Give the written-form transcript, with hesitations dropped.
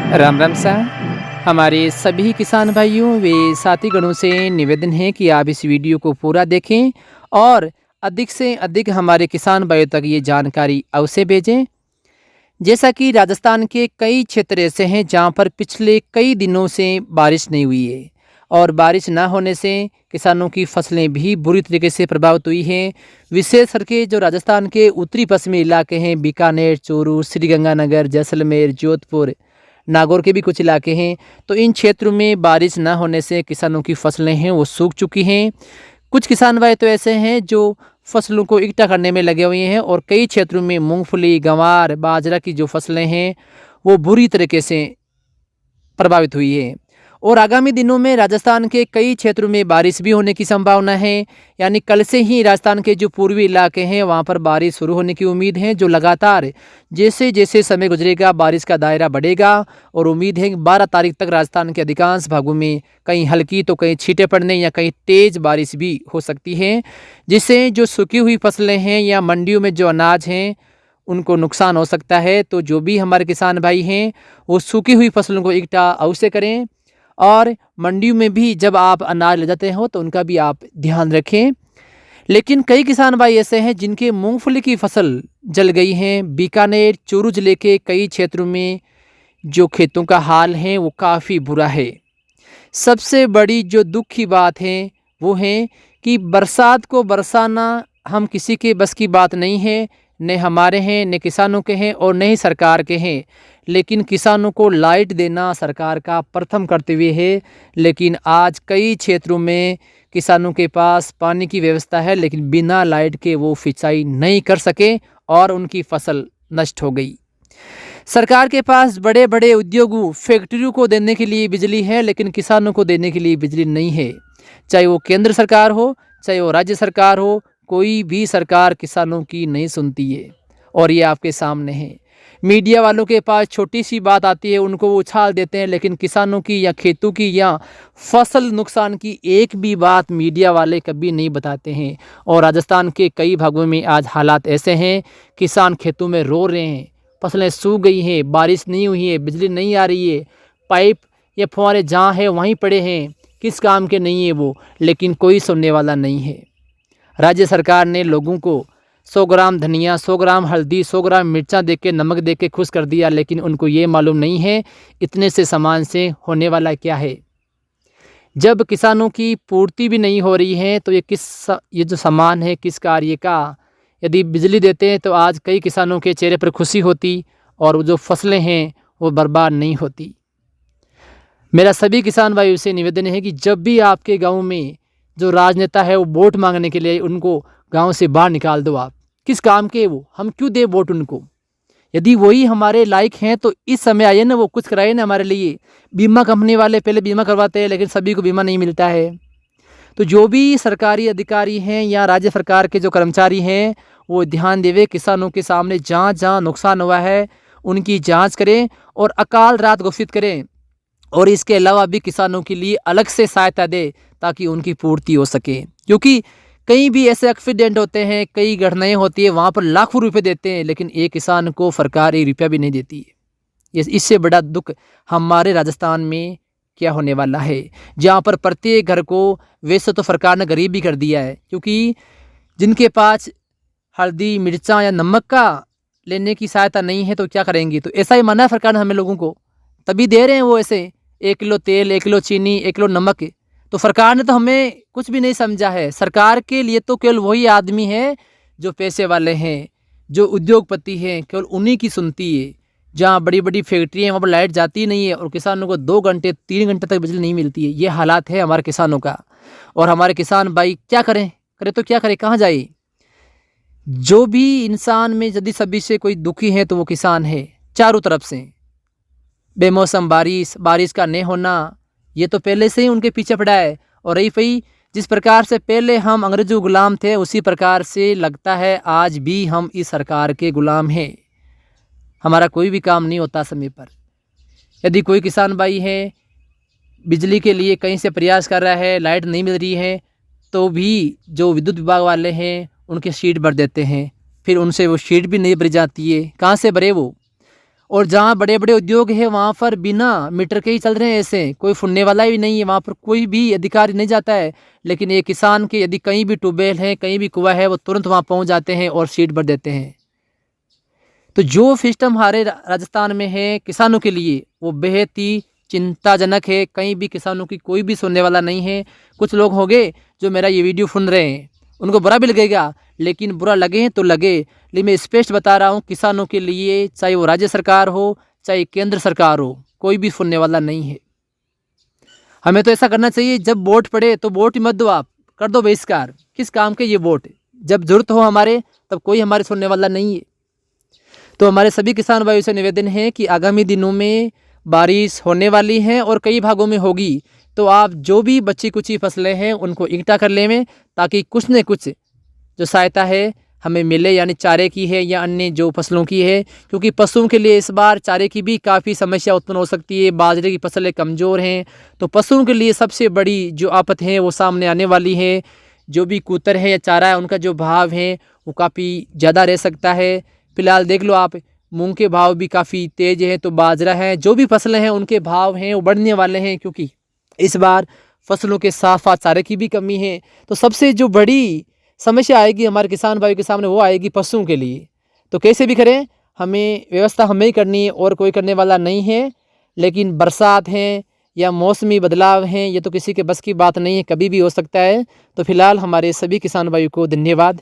राम राम सा हमारे सभी किसान भाइयों व साथीगणों से निवेदन है कि आप इस वीडियो को पूरा देखें और अधिक से अधिक हमारे किसान भाइयों तक ये जानकारी अवश्य भेजें। जैसा कि राजस्थान के कई क्षेत्र ऐसे हैं जहां पर पिछले कई दिनों से बारिश नहीं हुई है और बारिश ना होने से किसानों की फसलें भी बुरी तरीके से प्रभावित हुई हैं। विशेष करके जो राजस्थान के उत्तरी पश्चिमी इलाके हैं, बीकानेर, चूरू, श्रीगंगानगर, जैसलमेर, जोधपुर, नागौर के भी कुछ इलाके हैं, तो इन क्षेत्रों में बारिश ना होने से किसानों की फसलें हैं वो सूख चुकी हैं। कुछ किसान भाई तो ऐसे हैं जो फसलों को इकट्ठा करने में लगे हुए हैं और कई क्षेत्रों में मूंगफली, गंवार, बाजरा की जो फसलें हैं वो बुरी तरीके से प्रभावित हुई है। और आगामी दिनों में राजस्थान के कई क्षेत्रों में बारिश भी होने की संभावना है। यानी कल से ही राजस्थान के जो पूर्वी इलाके हैं वहां पर बारिश शुरू होने की उम्मीद है, जो लगातार जैसे जैसे समय गुजरेगा बारिश का दायरा बढ़ेगा। और उम्मीद है कि 12 तारीख तक राजस्थान के अधिकांश भागों में कहीं हल्की तो कहीं छींटे पड़ने या कहीं तेज बारिश भी हो सकती है, जिससे जो सूखी हुई फसलें हैं या मंडियों में जो अनाज हैं उनको नुकसान हो सकता है। तो जो भी हमारे किसान भाई हैं वो सूखी हुई फसलों को इकट्ठा अवश्य करें और मंडियों में भी जब आप अनाज ले जाते हो तो उनका भी आप ध्यान रखें। लेकिन कई किसान भाई ऐसे हैं जिनके मूंगफली की फसल जल गई हैं। बीकानेर, चूरू जिले के कई क्षेत्रों में जो खेतों का हाल है वो काफ़ी बुरा है। सबसे बड़ी जो दुख की बात है वो है कि बरसात को बरसाना हम किसी के बस की बात नहीं है, न हमारे हैं, न किसानों के हैं और न ही सरकार के हैं। लेकिन किसानों को लाइट देना सरकार का प्रथम कर्तव्य है। लेकिन आज कई क्षेत्रों में किसानों के पास पानी की व्यवस्था है लेकिन बिना लाइट के वो सिंचाई नहीं कर सके और उनकी फसल नष्ट हो गई। सरकार के पास बड़े बड़े उद्योगों, फैक्ट्रियों को देने के लिए बिजली है लेकिन किसानों को देने के लिए बिजली नहीं है। चाहे वो केंद्र सरकार हो, चाहे वो राज्य सरकार हो, कोई भी सरकार किसानों की नहीं सुनती है। और ये आपके सामने है। मीडिया वालों के पास छोटी सी बात आती है उनको वो उछाल देते हैं, लेकिन किसानों की या खेतों की या फसल नुकसान की एक भी बात मीडिया वाले कभी नहीं बताते हैं। और राजस्थान के कई भागों में आज हालात ऐसे हैं, किसान खेतों में रो रहे हैं, फसलें सूख गई हैं, बारिश नहीं हुई है, बिजली नहीं आ रही है, पाइप या फुहारे जहाँ है वहीं पड़े हैं, किस काम के नहीं है वो, लेकिन कोई सुनने वाला नहीं है। राज्य सरकार ने लोगों को 100 ग्राम धनिया, 100 ग्राम हल्दी, 100 ग्राम मिर्चा देके, नमक देके खुश कर दिया, लेकिन उनको ये मालूम नहीं है इतने से सामान से होने वाला क्या है। जब किसानों की पूर्ति भी नहीं हो रही है तो ये जो सामान है किस कार्य का। यदि बिजली देते हैं तो आज कई किसानों के चेहरे पर खुशी होती और वो जो फसलें हैं वो बर्बाद नहीं होती। मेरा सभी किसान भाइयों से निवेदन है कि जब भी आपके गाँव में जो राजनेता है वो वोट मांगने के लिए उनको गांव से बाहर निकाल दो। आप किस काम के वो, हम क्यों दे वोट उनको। यदि वही हमारे लायक हैं तो इस समय आइए ना, वो कुछ कराए ना हमारे लिए। बीमा कंपनी वाले पहले बीमा करवाते हैं लेकिन सभी को बीमा नहीं मिलता है। तो जो भी सरकारी अधिकारी हैं या राज्य सरकार के जो कर्मचारी हैं वो ध्यान देवे, किसानों के सामने जहाँ जहाँ नुकसान हुआ है उनकी जाँच करें और अकाल रात घोषित करें। और इसके अलावा भी किसानों के लिए अलग से सहायता दे ताकि उनकी पूर्ति हो सके। क्योंकि कहीं भी ऐसे एक्सीडेंट होते हैं, कई घटनाएं होती है, वहाँ पर लाखों रुपए देते हैं लेकिन एक किसान को सरकार 1 रुपया भी नहीं देती है। इससे बड़ा दुख हमारे राजस्थान में क्या होने वाला है, जहाँ पर प्रत्येक घर को वैसे तो सरकार ने गरीब भी कर दिया है। क्योंकि जिनके पास हल्दी, मिर्चा या नमक का लेने की सहायता नहीं है तो क्या करेंगे। तो ऐसा ही माना है सरकार ने हमें लोगों को, तभी दे रहे हैं वो ऐसे 1 किलो तेल, 1 किलो चीनी, 1 किलो नमक। तो सरकार ने तो हमें कुछ भी नहीं समझा है। सरकार के लिए तो केवल वही आदमी है जो पैसे वाले हैं, जो उद्योगपति हैं, केवल उन्हीं की सुनती है। जहाँ बड़ी बड़ी फैक्ट्री हैं वहाँ पर लाइट जाती नहीं है और किसानों को 2 घंटे 3 घंटे तक बिजली नहीं मिलती है। ये हालात है हमारे किसानों का। और हमारे किसान भाई क्या करें, तो क्या करें, कहाँ जाए। जो भी इंसान में यदि सभी से कोई दुखी है तो वो किसान है। चारों तरफ से बेमौसम बारिश का नहीं होना, ये तो पहले से ही उनके पीछे पड़ा है। और रही पई जिस प्रकार से पहले हम अंग्रेजों गुलाम थे उसी प्रकार से लगता है आज भी हम इस सरकार के गुलाम हैं। हमारा कोई भी काम नहीं होता समय पर। यदि कोई किसान भाई है बिजली के लिए कहीं से प्रयास कर रहा है, लाइट नहीं मिल रही है, तो भी जो विद्युत विभाग वाले हैं उनके शीट भर देते हैं, फिर उनसे वो शीट भी नहीं भरी जाती है। कहाँ से भरे वो। और जहाँ बड़े बड़े उद्योग है वहाँ पर बिना मीटर के ही चल रहे हैं, ऐसे कोई फुनने वाला भी नहीं है, वहाँ पर कोई भी अधिकारी नहीं जाता है। लेकिन ये किसान के यदि कहीं भी ट्यूबवेल है, कहीं भी कुआं है, वो तुरंत वहाँ पहुँच जाते हैं और सीड भर देते हैं। तो जो सिस्टम हमारे राजस्थान में है किसानों के लिए वो बेहद ही चिंताजनक है। कहीं भी किसानों की कोई भी सुनने वाला नहीं है। कुछ लोग होंगे जो मेरा ये वीडियो सुन रहे हैं, उनको बुरा भी लगेगा, लेकिन बुरा लगे तो लगे, लेकिन मैं स्पष्ट बता रहा हूँ किसानों के लिए, चाहे वो राज्य सरकार हो चाहे केंद्र सरकार हो, कोई भी सुनने वाला नहीं है। हमें तो ऐसा करना चाहिए, जब वोट पड़े तो वोट ही मत दो, आप कर दो बहिष्कार। किस काम के ये वोट? जब जरूरत हो हमारे तब कोई हमारे सुनने वाला नहीं है। तो हमारे सभी किसान भाइयों से निवेदन है कि आगामी दिनों में बारिश होने वाली है और कई भागों में होगी, तो आप जो भी बची कुची फसलें हैं उनको इकट्ठा कर लें, ताकि कुछ न कुछ जो सहायता है हमें मिले, यानी चारे की है या अन्य जो फसलों की है। क्योंकि पशुओं के लिए इस बार चारे की भी काफ़ी समस्या उत्पन्न हो सकती है। बाजरे की फसलें कमज़ोर हैं, तो पशुओं के लिए सबसे बड़ी जो आफत है वो सामने आने वाली है। जो भी कूतर है या चारा है उनका जो भाव है वो काफ़ी ज़्यादा रह सकता है। फिलहाल देख लो आप, मूंग के भाव भी काफ़ी तेज़ है, तो बाजरा है, जो भी फसलें हैं उनके भाव हैं वो बढ़ने वाले हैं, क्योंकि इस बार फसलों के साथ साथ चारे की भी कमी है। तो सबसे जो बड़ी समस्या आएगी हमारे किसान भाइयों के सामने वो आएगी पशुओं के लिए। तो कैसे भी करें, हमें व्यवस्था हमें ही करनी है और कोई करने वाला नहीं है। लेकिन बरसात है या मौसमी बदलाव हैं, ये तो किसी के बस की बात नहीं है, कभी भी हो सकता है। तो फिलहाल हमारे सभी किसान भाइयों को धन्यवाद।